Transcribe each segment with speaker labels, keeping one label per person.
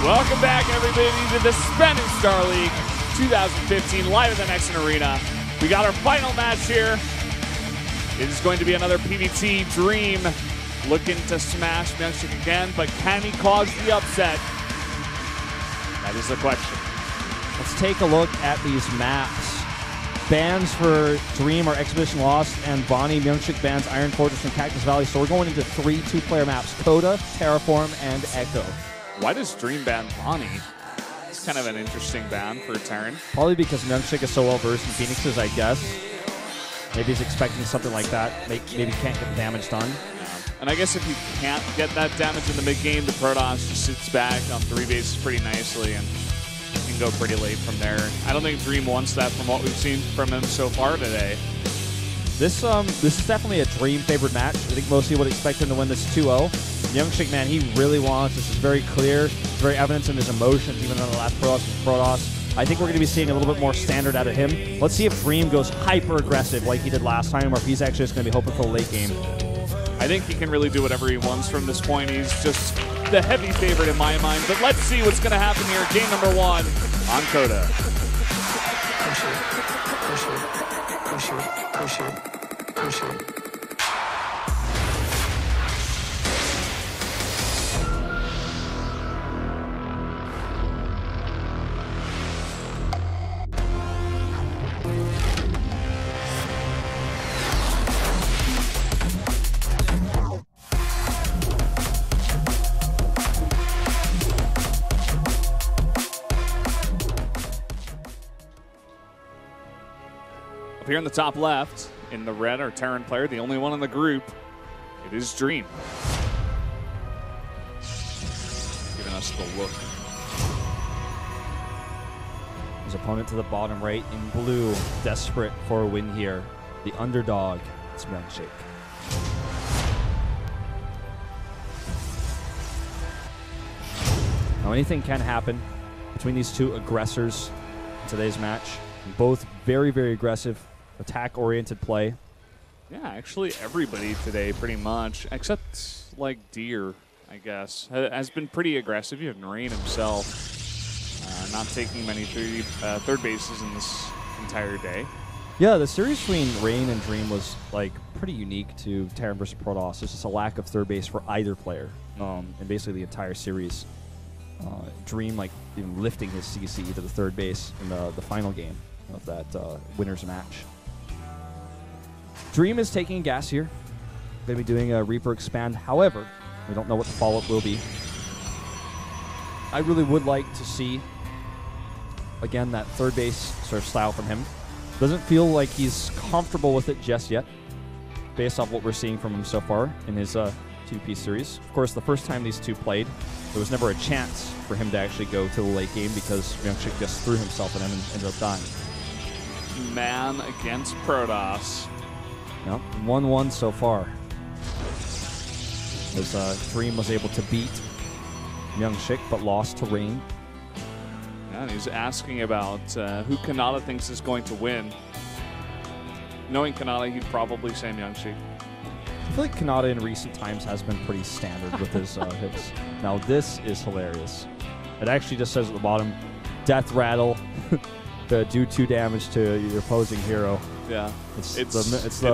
Speaker 1: Welcome back, everybody, to the SBENU Star League 2015 live at the Nexon Arena. We got our final match here. It is going to be another PVT Dream looking to smash MyuNgSiK again, but can he cause the upset? That is the question.
Speaker 2: Let's take a look at these maps. Bans for Dream are Expedition Lost and Bonnie. MyuNgSiK bans Iron Fortress and Cactus Valley. So we're going into 3 2-player maps: Coda, Terraform, and Echo.
Speaker 1: Why does Dream ban Bonnie? It's kind of an interesting ban for Terran.
Speaker 2: Probably because MyuNgSiK is so well versed in Phoenixes, I guess. Maybe he's expecting something like that. Maybe can't get the damage done.
Speaker 1: Yeah. And I guess if you can't get that damage in the mid-game, the Protoss just sits back on 3 bases pretty nicely and can go pretty late from there. I don't think Dream wants that from what we've seen from him so far today.
Speaker 2: This is definitely a Dream favored match. I think most people would expect him to win this 2-0. MyuNgSiK, man, he really wants. This is very clear. It's very evident in his emotions, even on the last Protoss. I think we're going to be seeing a little bit more standard out of him. Let's see if Dream goes hyper-aggressive like he did last time, or if he's actually just going to be hoping for the late game.
Speaker 1: I think he can really do whatever he wants from this point. He's just the heavy favorite in my mind. But let's see what's going to happen here. Game number 1 on Coda.
Speaker 3: Push it, push it, push it, push it, push it.
Speaker 1: Up here in the top left, in the red, our Terran player, the only one in the group, it is Dream. Giving us the look.
Speaker 2: His opponent to the bottom right in blue, desperate for a win here. The underdog, it's MyuNgSiK. Now anything can happen between these two aggressors in today's match. Both very, very aggressive, attack-oriented play.
Speaker 1: Yeah, actually everybody today pretty much, except like Deer, I guess, has been pretty aggressive. You have Narain himself not taking many third bases in this entire day.
Speaker 2: Yeah, the series between Rain and Dream was like pretty unique to Terran versus Protoss. There's just a lack of third base for either player in basically the entire series. Dream like even lifting his CC to the third base in the final game of that winner's match. Dream is taking gas here. Going to be doing a Reaper Expand. However, we don't know what the follow-up will be. I really would like to see, again, that third base sort of style from him. Doesn't feel like he's comfortable with it just yet, based off what we're seeing from him so far in his two-piece series. Of course, the first time these two played, there was never a chance for him to actually go to the late game because MyuNgSiK just threw himself at him and ended up dying.
Speaker 1: Man against Protoss.
Speaker 2: Yep, 1-1 so far. As Dream was able to beat MyuNgSiK, but lost to Rain.
Speaker 1: Yeah, and he's asking about who Kanata thinks is going to win. Knowing Kanata, he'd probably say MyuNgSiK.
Speaker 2: I feel like Kanata in recent times has been pretty standard with his hits. Now this is hilarious. It actually just says at the bottom, Death Rattle, to do 2 damage to your opposing hero.
Speaker 1: Yeah,
Speaker 2: It's
Speaker 1: it
Speaker 2: the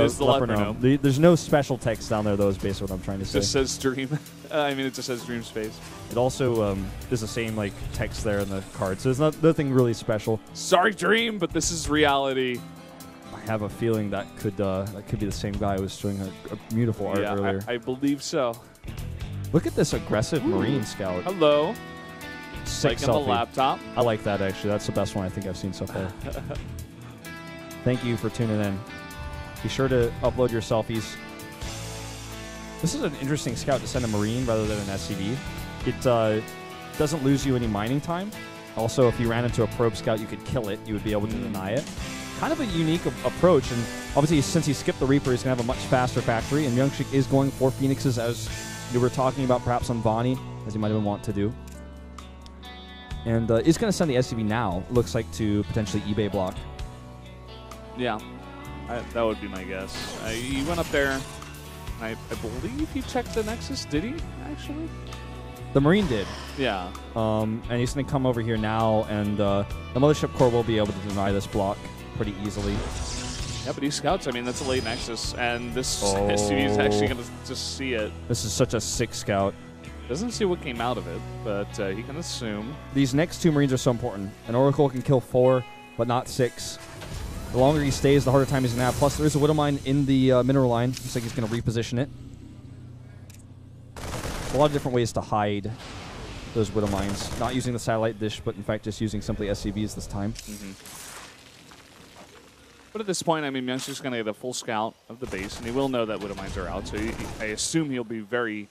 Speaker 1: is the leper gnome.
Speaker 2: There's no special text down there, though, is basically what I'm trying to say.
Speaker 1: It just says Dream. I mean, it just says Dream's face.
Speaker 2: It also is the same like text there in the card, so there's nothing really special.
Speaker 1: Sorry, Dream, but this is reality.
Speaker 2: I have a feeling that could be the same guy who was showing a beautiful art earlier.
Speaker 1: I believe so.
Speaker 2: Look at this aggressive Marine Scout.
Speaker 1: Hello.
Speaker 2: Sick
Speaker 1: Like on
Speaker 2: selfie.
Speaker 1: the laptop.
Speaker 2: I like that, actually. That's the best one I think I've seen so far. Thank you for tuning in. Be sure to upload your selfies. This is an interesting scout to send a Marine rather than an SCV. It doesn't lose you any mining time. Also, if you ran into a probe scout, you could kill it. You would be able to deny it. Kind of a unique approach, and obviously since he skipped the Reaper, he's going to have a much faster factory, and MyuNgSiK is going for Phoenixes, as you were talking about, perhaps on Bonnie, as he might have been want to do. And is going to send the SCV now, looks like, to potentially eBay block.
Speaker 1: Yeah, that would be my guess. He went up there, and I believe he checked the Nexus, did he, actually?
Speaker 2: The Marine did.
Speaker 1: Yeah.
Speaker 2: And he's going to come over here now, and the Mothership Core will be able to deny this block pretty easily.
Speaker 1: Yeah, but he scouts. I mean, that's a late Nexus, and this SUV is actually going to just see it.
Speaker 2: This is such a sick scout.
Speaker 1: Doesn't see what came out of it, but he can assume.
Speaker 2: These next 2 Marines are so important. An Oracle can kill 4, but not 6. The longer he stays, the harder time he's going to have. Plus, there is a Widow Mine in the mineral line. Looks like he's going to reposition it. A lot of different ways to hide those Widow Mines. Not using the satellite dish, but in fact just using simply SCVs this time.
Speaker 1: But at this point, I mean, MyuNgSiK's going to get a full scout of the base, and he will know that Widow Mines are out, so I assume he'll be very,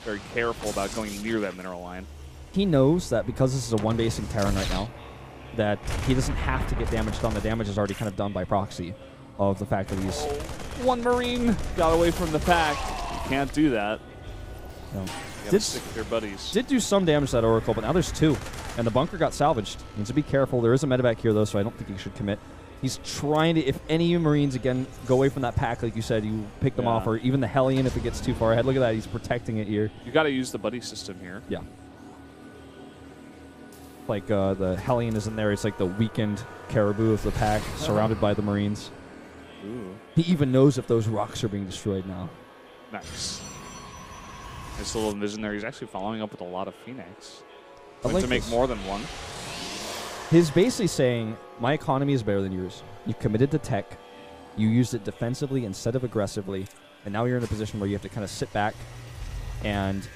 Speaker 1: very careful about going near that mineral line.
Speaker 2: He knows that because this is a 1-basing Terran right now, that he doesn't have to get damage done. The damage is already kind of done by proxy of the fact that he's...
Speaker 1: One Marine got away from the pack. You can't do that.
Speaker 2: No.
Speaker 1: You have to stick with your buddies.
Speaker 2: Did do some damage to that Oracle, but now there's 2. And the bunker got salvaged. Needs to be careful. There is a medevac here, though, so I don't think he should commit. He's trying to, if any Marines, again, go away from that pack, like you said, you pick them off, or even the Hellion if it gets too far ahead. Look at that. He's protecting it here.
Speaker 1: You got to use the buddy system here.
Speaker 2: Yeah. Like the Hellion is in there. It's like the weakened caribou of the pack, surrounded by the Marines.
Speaker 1: Ooh.
Speaker 2: He even knows if those rocks are being destroyed now.
Speaker 1: Nice. Nice little vision there. He's actually following up with a lot of Phoenix.
Speaker 2: I'd like
Speaker 1: to make more than one.
Speaker 2: He's basically saying, my economy is better than yours. You committed to tech. You used it defensively instead of aggressively. And now you're in a position where you have to kind of sit back and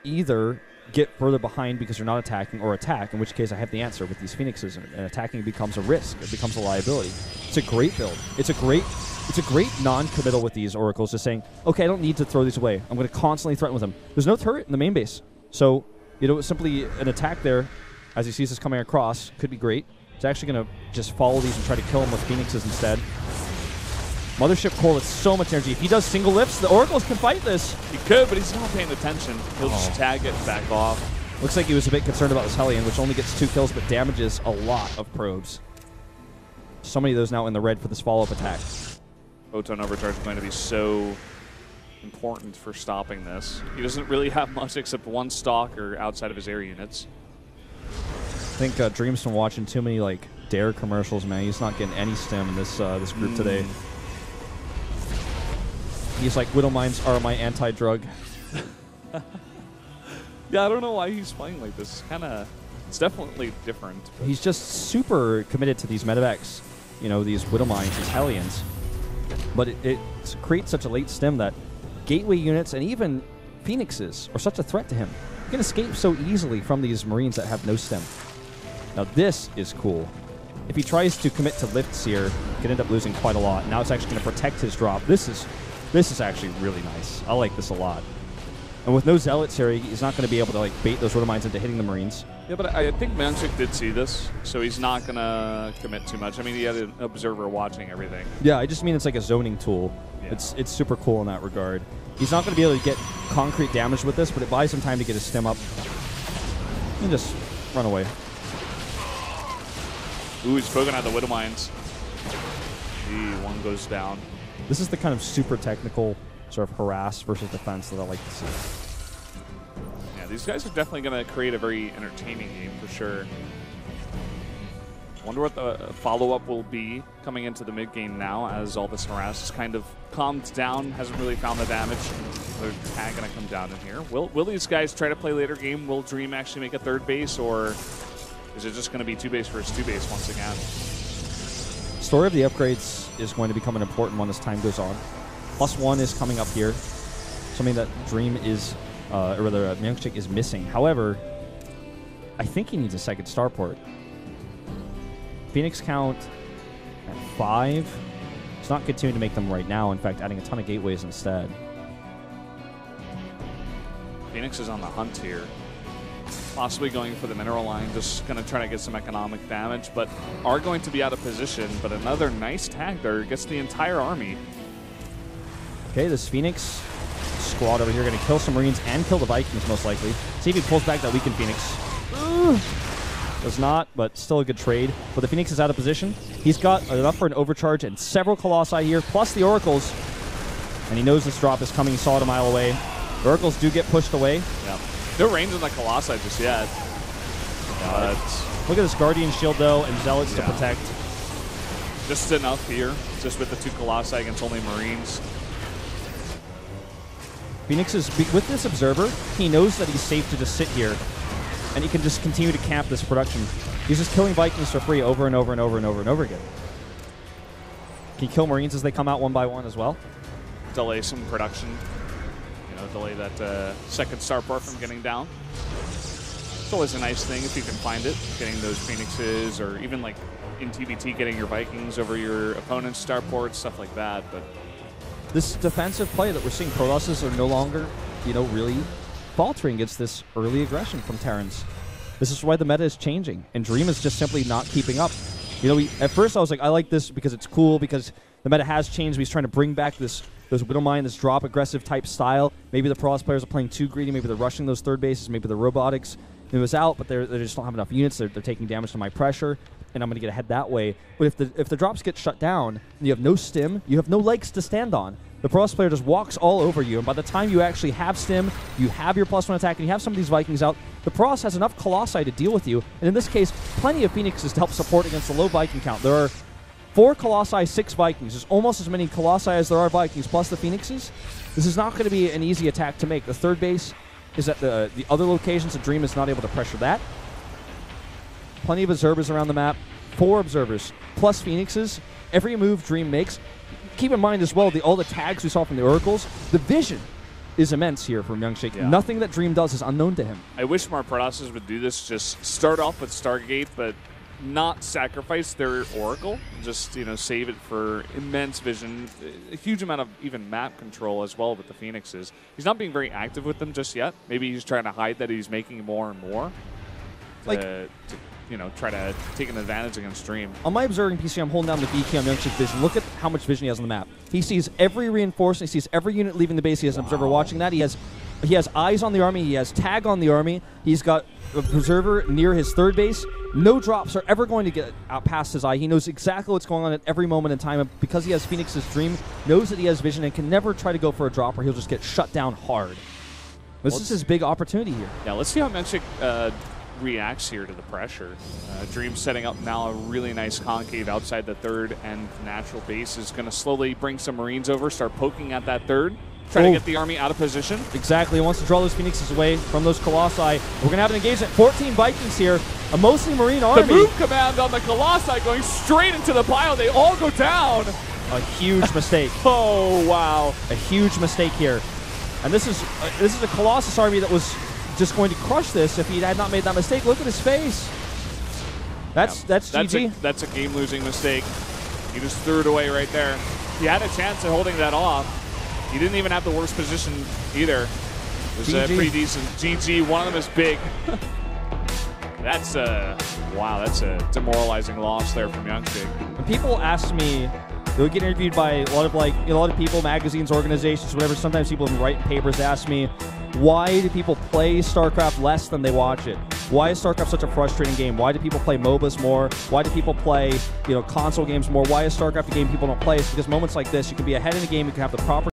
Speaker 2: either get further behind because you're not attacking, or attack, in which case I have the answer with these Phoenixes, and attacking becomes a risk. It becomes a liability. It's a great build. It's a great non-committal with these Oracles, just saying, okay, I don't need to throw these away. I'm going to constantly threaten with them. There's no turret in the main base. So, you know, simply an attack there, as he sees this coming across, could be great. He's actually going to just follow these and try to kill them with Phoenixes instead. Mothership Core with so much energy. If he does single lifts, the Oracles can fight this.
Speaker 1: He could, but he's not paying attention. He'll just tag it and back off.
Speaker 2: Looks like he was a bit concerned about this Hellion, which only gets 2 kills but damages a lot of probes. So many of those now in the red for this follow-up attack.
Speaker 1: Photon Overcharge is going to be so important for stopping this. He doesn't really have much except 1 stalker outside of his air units.
Speaker 2: I think Dream's been watching too many like Dare commercials, man. He's not getting any stim in this this group today. He's like, Widow Mines are my anti-drug.
Speaker 1: Yeah, I don't know why he's playing like this. It's definitely different.
Speaker 2: He's just super committed to these medevacs, you know, these Widow Mines, these Hellions. But it creates such a late stim that gateway units and even Phoenixes are such a threat to him. He can escape so easily from these Marines that have no stim. Now this is cool. If he tries to commit to lifts here, he could end up losing quite a lot. Now it's actually going to protect his drop. This is actually really nice. I like this a lot. And with no Zealots here, he's not going to be able to like bait those Widow Mines into hitting the Marines.
Speaker 1: Yeah, but I think MyuNgSiK did see this, so he's not going to commit too much. I mean, he had an observer watching everything.
Speaker 2: Yeah, I just mean it's like a zoning tool. Yeah. It's super cool in that regard. He's not going to be able to get concrete damage with this, but it buys him time to get his stim up and just run away.
Speaker 1: Ooh, he's poking out the Widow Mines. One goes down.
Speaker 2: This is the kind of super technical sort of harass versus defense that I like to see.
Speaker 1: Yeah, these guys are definitely going to create a very entertaining game for sure. Wonder what the follow-up will be coming into the mid-game now as all this harass has kind of calmed down, hasn't really found the damage. They're tag going to come down in here. Will these guys try to play later game? Will Dream actually make a 3rd base, or is it just going to be 2 base versus 2 base once again?
Speaker 2: Story of the upgrades is going to become an important one as time goes on. +1 is coming up here, something that Dream is, or rather MyuNgSiK is missing. However, I think he needs a 2nd starport. Phoenix count at 5. It's not continuing to make them right now. In fact, adding a ton of gateways instead.
Speaker 1: Phoenix is on the hunt here. Possibly going for the mineral line, just going to try to get some economic damage, but are going to be out of position. But another nice tag there gets the entire army.
Speaker 2: Okay, this Phoenix squad over here going to kill some Marines and kill the Vikings most likely. See if he pulls back that weakened Phoenix. Does not, but still a good trade. But the Phoenix is out of position. He's got enough for an overcharge and several Colossi here, plus the Oracles. And he knows this drop is coming. He saw it a mile away. The Oracles do get pushed away.
Speaker 1: Yeah. No range on the Colossi just yet.
Speaker 2: Look at this Guardian Shield, though, and Zealots to protect.
Speaker 1: Just enough here, just with the 2 Colossi against only Marines.
Speaker 2: Phoenix is, with this Observer, he knows that he's safe to just sit here, and he can just continue to camp this production. He's just killing Vikings for free over and over and over and over and over again. Can he kill Marines as they come out one by one as well?
Speaker 1: Delay some production. You know, delay that second starport from getting down. It's always a nice thing if you can find it, getting those Phoenixes, or even like in TBT, getting your Vikings over your opponent's starports, stuff like that. But
Speaker 2: this defensive play that we're seeing, Protosses are no longer, you know, really faltering against this early aggression from Terrans. This is why the meta is changing, and Dream is just simply not keeping up. You know, at first I was like, I like this because it's cool, because the meta has changed. He's trying to bring back those Widowmine, this drop aggressive type style. Maybe the Protoss players are playing too greedy. Maybe they're rushing those third bases. Maybe the robotics. It was out, but they just don't have enough units. They're taking damage to my pressure, and I'm going to get ahead that way. But if the drops get shut down, and you have no stim, you have no legs to stand on. The Protoss player just walks all over you, and by the time you actually have stim, you have your +1 attack, and you have some of these Vikings out, the Protoss has enough Colossi to deal with you, and in this case, plenty of Phoenixes to help support against the low Viking count. There are 4 Colossi, 6 Vikings. There's almost as many Colossi as there are Vikings, plus the Phoenixes. This is not going to be an easy attack to make. The third base is at the other locations, so Dream is not able to pressure that. Plenty of observers around the map. 4 observers, plus Phoenixes. Every move Dream makes. Keep in mind as well, all the tags we saw from the Oracles, the vision is immense here from MyuNgSiK.
Speaker 1: Yeah.
Speaker 2: Nothing that Dream does is unknown to him.
Speaker 1: I wish more Protosses would do this. Just start off with Stargate, but not sacrifice their Oracle. Just, you know, save it for immense vision, a huge amount of even map control as well with the Phoenixes. He's not being very active with them just yet. Maybe he's trying to hide that he's making more and more to you know, try to take an advantage against Dream.
Speaker 2: On my observing PC, I'm holding down the B key on MyuNgSiK vision. Look at how much vision he has on the map. He sees every reinforcement. He sees every unit leaving the base. He has an observer watching that. He has eyes on the army. He has tag on the army. He's got a preserver near his third base. No drops are ever going to get out past his eye. He knows exactly what's going on at every moment in time. And because he has Phoenix's Dream, knows that he has vision and can never try to go for a drop, or he'll just get shut down hard. This is his big opportunity here.
Speaker 1: Yeah, let's see how MyuNgSiK reacts here to the pressure. Dream setting up now a really nice concave outside the third, and natural base is going to slowly bring some Marines over, start poking at that third, try to get the army out of position.
Speaker 2: Exactly. He wants to draw those Phoenixes away from those Colossi. We're going to have an engagement. 14 Vikings here, a mostly Marine army.
Speaker 1: The move command on the Colossi going straight into the pile. They all go down.
Speaker 2: A huge mistake.
Speaker 1: Oh, wow.
Speaker 2: A huge mistake here. And this is a Colossus army that was just going to crush this if he had not made that mistake. Look at his face. That's GG.
Speaker 1: That's a game-losing mistake. He just threw it away right there. He had a chance at holding that off. He didn't even have the worst position either. It was pretty decent. GG. One of them is big. That's wow. That's a demoralizing loss there from MyuNgSiK.
Speaker 2: When people ask me, they'll get interviewed by a lot of people, magazines, organizations, whatever. Sometimes people write papers ask me, why do people play StarCraft less than they watch it? Why is StarCraft such a frustrating game? Why do people play MOBAs more? Why do people play, console games more? Why is StarCraft a game people don't play? It's because moments like this, you can be ahead in the game, you can have the proper